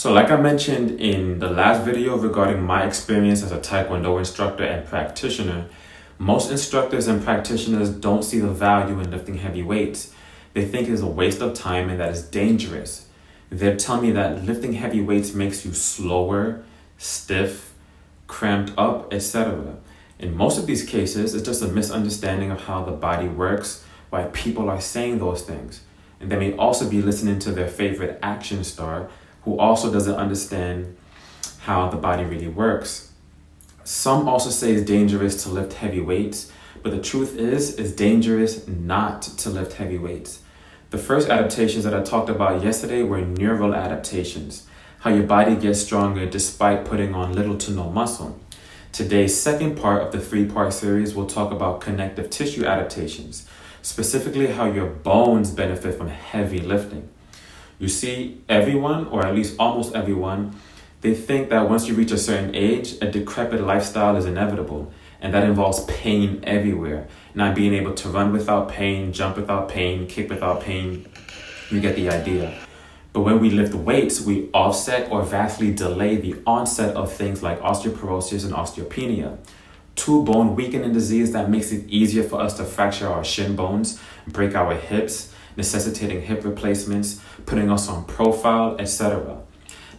So like I mentioned in the last video regarding my experience as a taekwondo instructor and practitioner, most instructors and practitioners don't see the value in lifting heavy weights. They think it's a waste of time and that it's dangerous. They're telling me that lifting heavy weights makes you slower, stiff, cramped up, etc. In most of these cases, it's just a misunderstanding of how the body works, why people are saying those things. And they may also be listening to their favorite action star who also doesn't understand how the body really works. Some also say it's dangerous to lift heavy weights, but the truth is, it's dangerous not to lift heavy weights. The first adaptations that I talked about yesterday were neural adaptations, how your body gets stronger despite putting on little to no muscle. Today's second part of the 3-part series will talk about connective tissue adaptations, specifically how your bones benefit from heavy lifting. You see, everyone, or at least almost everyone, they think that once you reach a certain age, a decrepit lifestyle is inevitable, and that involves pain everywhere. Not being able to run without pain, jump without pain, kick without pain. You get the idea. But when we lift weights, we offset or vastly delay the onset of things like osteoporosis and osteopenia. 2 bone weakening disease that makes it easier for us to fracture our shin bones, break our hips, necessitating hip replacements, putting us on profile, etc.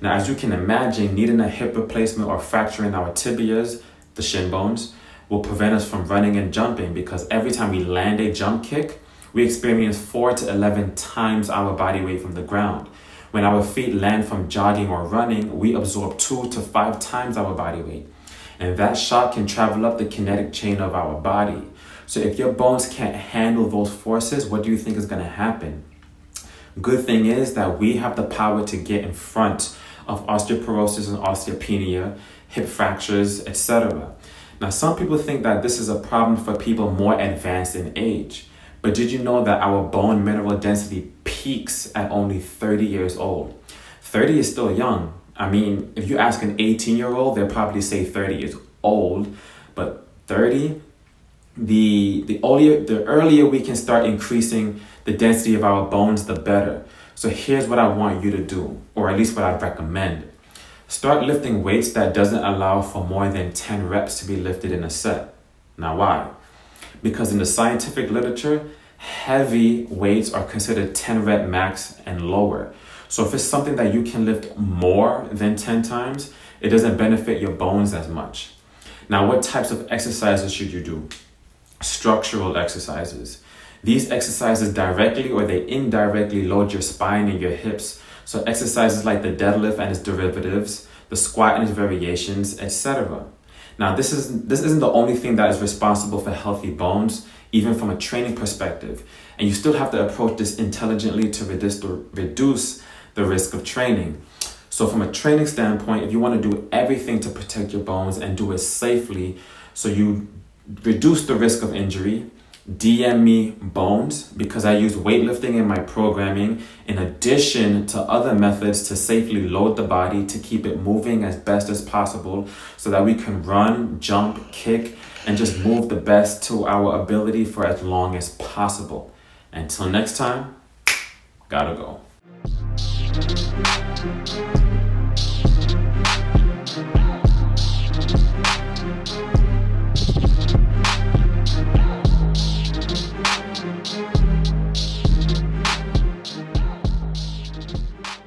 Now, as you can imagine, needing a hip replacement or fracturing our tibias, the shin bones, will prevent us from running and jumping because every time we land a jump kick, we experience 4 to 11 times our body weight from the ground. When our feet land from jogging or running, we absorb 2 to 5 times our body weight. And that shock can travel up the kinetic chain of our body. So if your bones can't handle those forces, what do you think is going to happen? Good thing is that we have the power to get in front of osteoporosis and osteopenia, hip fractures, etc. Now, some people think that this is a problem for people more advanced in age. But did you know that our bone mineral density peaks at only 30 years old? 30 is still young. I mean, if you ask an 18-year-old, they'll probably say 30 is old. But 30, the earlier we can start increasing the density of our bones, the better. So here's what I want you to do, or at least what I recommend. Start lifting weights that doesn't allow for more than 10 reps to be lifted in a set. Now why? Because in the scientific literature, heavy weights are considered 10 rep max and lower. So if it's something that you can lift more than 10 times, it doesn't benefit your bones as much. Now, what types of exercises should you do? Structural exercises. These exercises directly or they indirectly load your spine and your hips. So exercises like the deadlift and its derivatives, the squat and its variations, etc. Now, this isn't the only thing that is responsible for healthy bones, even from a training perspective. And you still have to approach this intelligently to reduce the risk of training. So from a training standpoint, if you want to do everything to protect your bones and do it safely so you reduce the risk of injury, DM me bones because I use weightlifting in my programming in addition to other methods to safely load the body to keep it moving as best as possible so that we can run, jump, kick, and just move the best to our ability for as long as possible. Until next time, gotta go.